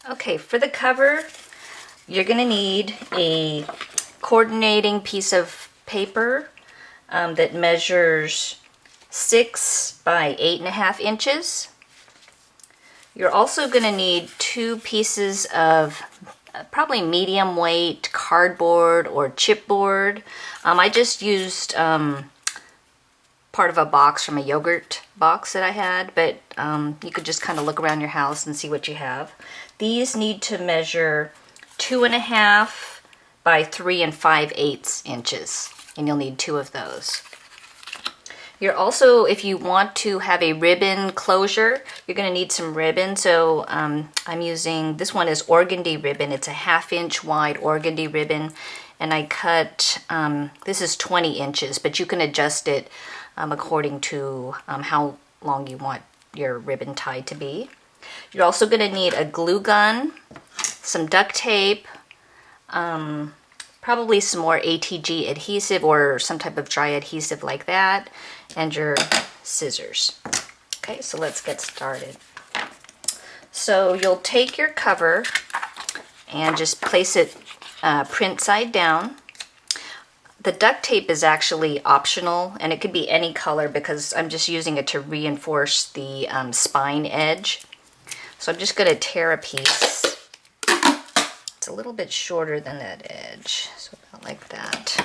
Okay, for the cover, you're going to need a coordinating piece of paper that measures 6 by 8.5 inches. You're also going to need 2 pieces of probably medium weight cardboard or chipboard. I just used part of a box from a yogurt box that I had, but you could just kind of look around your house and see what you have. These need to measure 2.5 by 3 5/8 inches, and you'll need 2 of those. You're also, if you want to have a ribbon closure, you're going to need some ribbon. So I'm using, this one is organdy ribbon. It's a 1/2 inch wide organdy ribbon, and I cut, this is 20 inches, but you can adjust it according to how long you want your ribbon tied to be. You're also going to need a glue gun, some duct tape, probably some more ATG adhesive or some type of dry adhesive like that, and your scissors. Okay, so let's get started. So you'll take your cover and just place it print side down. The duct tape is actually optional, and it could be any color because I'm just using it to reinforce the spine edge. So I'm just going to tear a piece. It's a little bit shorter than that edge, so about like that.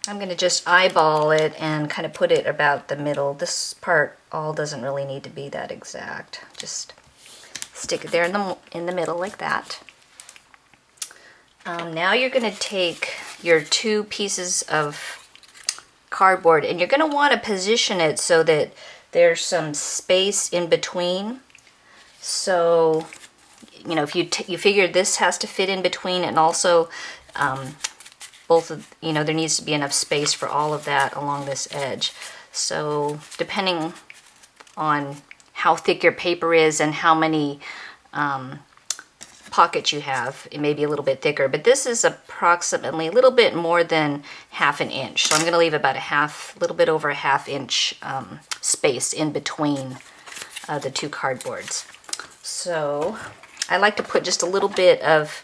I'm going to just eyeball it and kind of put it about the middle. This part all doesn't really need to be that exact. Just stick it there in the middle like that. Now you're going to take your 2 pieces of cardboard, and you're going to want to position it so that there's some space in between. So, you know, if you figure this has to fit in between, and also both of, you know, there needs to be enough space for all of that along this edge. So depending on how thick your paper is and how many pockets you have, it may be a little bit thicker, but this is approximately a little bit more than 1/2 inch. So I'm going to leave about a little bit over a 1/2 inch space in between the 2 cardboards. So I like to put just a little bit of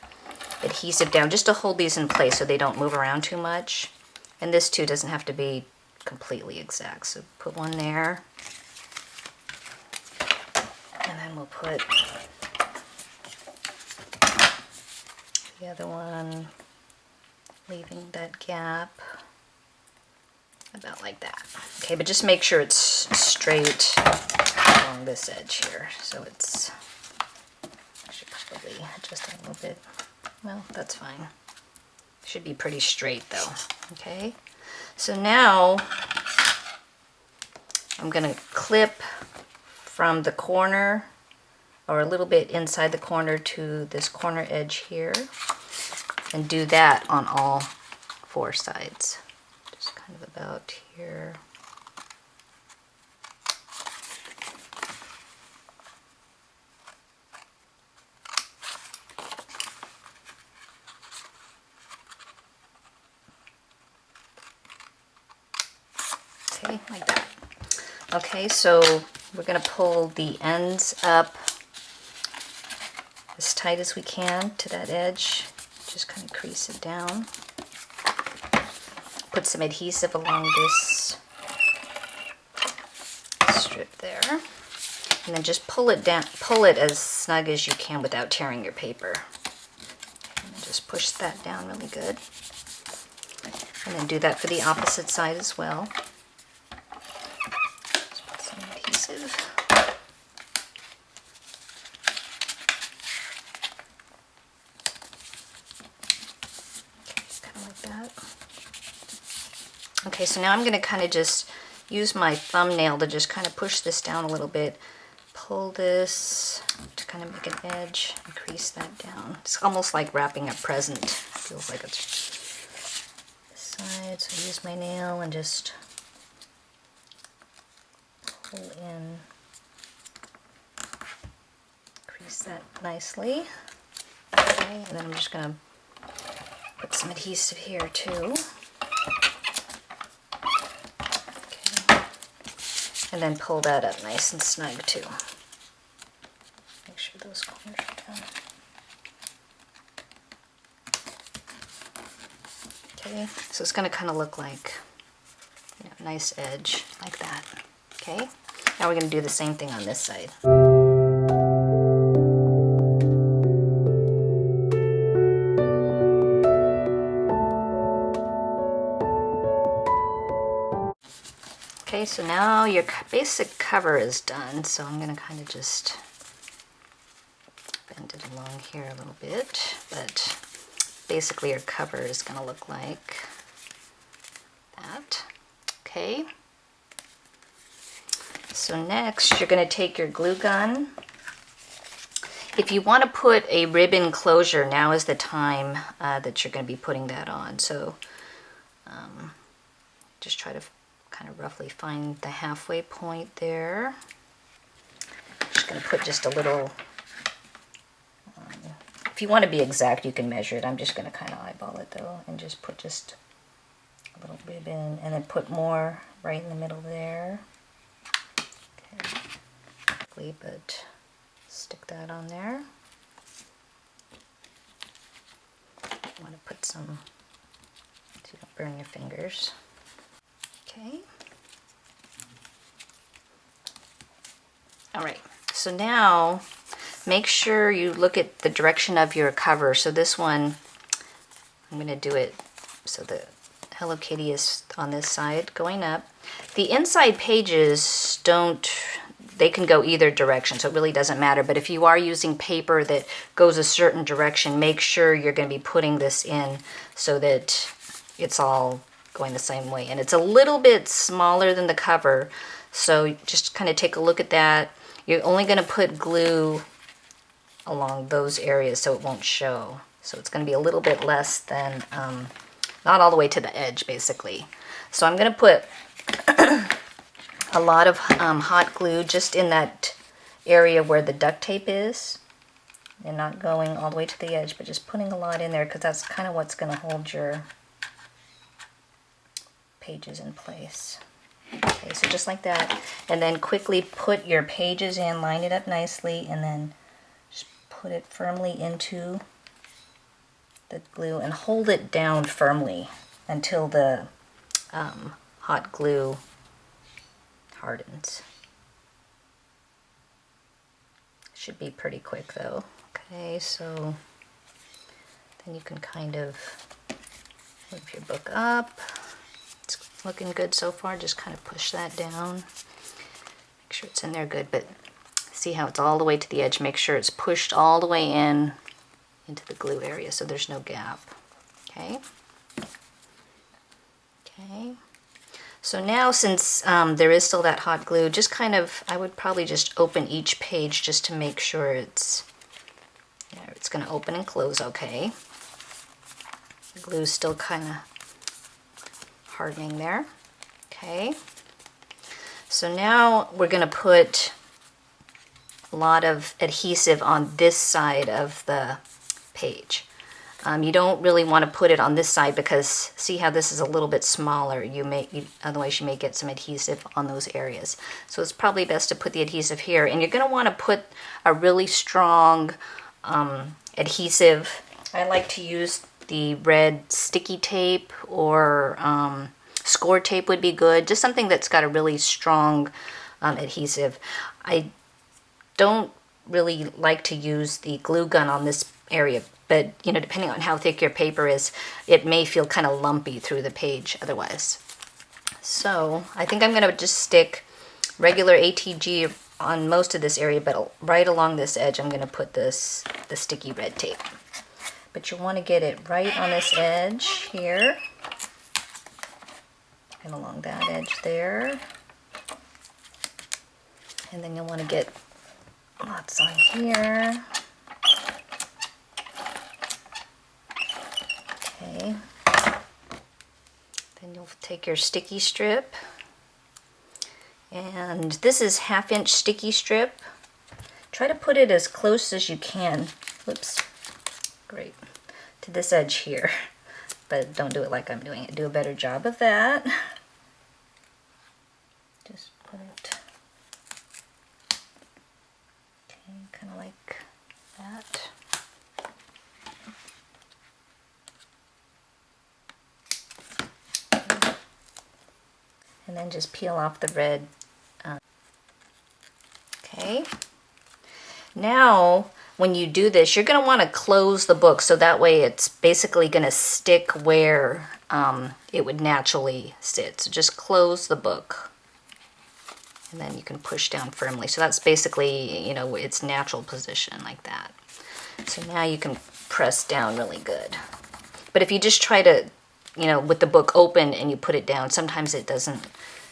adhesive down just to hold these in place so they don't move around too much. And this too doesn't have to be completely exact. So put one there, and then we'll put the other one, leaving that gap about like that. Okay, but just make sure it's straight along this edge here. So it's, I should probably adjust it a little bit. Well, that's fine. Should be pretty straight though. Okay, so now I'm going to clip from the corner, or a little bit inside the corner, to this corner edge here, and do that on all 4 sides. Just kind of about here. Okay, like that. Okay, so we're going to pull the ends up as tight as we can to that edge. Just kind of crease it down. Put some adhesive along this strip there. And then just pull it down, pull it as snug as you can without tearing your paper. And just push that down really good. And then do that for the opposite side as well. Just put some adhesive. Okay, so now I'm going to kind of just use my thumbnail to just kind of push this down a little bit. Pull this to kind of make an edge and crease that down. It's almost like wrapping a present. It feels like it's this side. So I use my nail and just pull in, crease that nicely. Okay, and then I'm just going to put some adhesive here too. And then pull that up nice and snug too. Make sure those corners are done. Okay, so it's going to kind of look like, you know, nice edge like that. Okay, now we're going to do the same thing on this side. Okay, so now your basic cover is done, so I'm going to kind of just bend it along here a little bit, but basically your cover is going to look like that. Okay. So next you're going to take your glue gun. If you want to put a ribbon closure, now is the time that you're going to be putting that on. So just try to kind of roughly find the halfway point there. I'm just going to put just a little, if you want to be exact, you can measure it. I'm just going to kind of eyeball it though, and just put just a little ribbon, and then put more right in the middle there. Okay, but stick that on there. You want to put some so you don't burn your fingers. Okay. All right, so now make sure you look at the direction of your cover. So this one, I'm going to do it so the Hello Kitty is on this side going up. The inside pages they can go either direction, so it really doesn't matter. But if you are using paper that goes a certain direction, make sure you're going to be putting this in so that it's all going the same way. And it's a little bit smaller than the cover, so just kind of take a look at that. You're only going to put glue along those areas so it won't show. So it's going to be a little bit less than, not all the way to the edge basically. So I'm going to put a lot of hot glue just in that area where the duct tape is, and not going all the way to the edge, but just putting a lot in there because that's kind of what's going to hold your pages in place. Okay, so just like that, and then quickly put your pages in, line it up nicely, and then just put it firmly into the glue and hold it down firmly until the hot glue hardens. Should be pretty quick though. Okay, so then you can kind of move your book up. It's looking good so far. Just kind of push that down. Make sure it's in there good, but see how it's all the way to the edge. Make sure it's pushed all the way in into the glue area so there's no gap. Okay. Okay. So now, since there is still that hot glue, just kind of, I would probably just open each page just to make sure it's going to open and close okay. The glue's still kind of hardening there. Okay. So now we're going to put a lot of adhesive on this side of the page. You don't really want to put it on this side because see how this is a little bit smaller. Otherwise you may get some adhesive on those areas. So it's probably best to put the adhesive here. And you're going to want to put a really strong adhesive. I like to use the red sticky tape, or score tape would be good. Just something that's got a really strong adhesive. I don't really like to use the glue gun on this area, but you know, depending on how thick your paper is, it may feel kind of lumpy through the page otherwise. So I think I'm going to just stick regular ATG on most of this area, but right along this edge I'm going to put the sticky red tape. But you want to get it right on this edge here, and along that edge there, and then you'll want to get lots on here. Okay, then you'll take your sticky strip, and this is 1/2 inch sticky strip. Try to put it as close as you can, whoops, great, to this edge here, but don't do it like I'm doing it. Do a better job of that. Just put it And then just peel off the red. Okay. Now, when you do this, you're going to want to close the book so that way it's basically going to stick where it would naturally sit. So just close the book. And then you can push down firmly. So that's basically, you know, its natural position like that. So now you can press down really good. But if you just try to, you know, with the book open and you put it down, sometimes it doesn't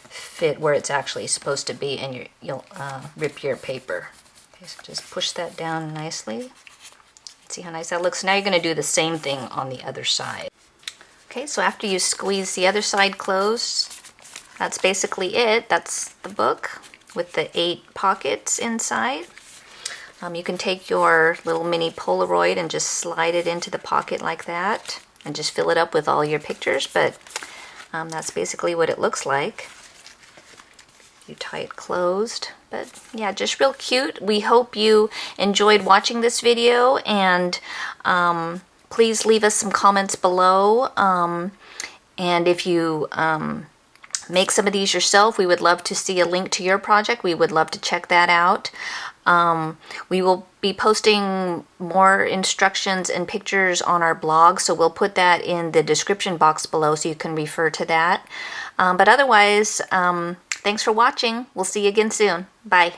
fit where it's actually supposed to be and you'll rip your paper. Okay, so just push that down nicely. See how nice that looks? Now you're going to do the same thing on the other side. Okay, so after you squeeze the other side closed, that's basically it. That's the book with the 8 pockets inside. You can take your little mini Polaroid and just slide it into the pocket like that and just fill it up with all your pictures, but that's basically what it looks like. You tie it closed, but yeah, just real cute. We hope you enjoyed watching this video, and please leave us some comments below. And if you make some of these yourself, we would love to see a link to your project. We would love to check that out. We will be posting more instructions and pictures on our blog, so we'll put that in the description box below so you can refer to that. But otherwise, thanks for watching. We'll see you again soon. Bye.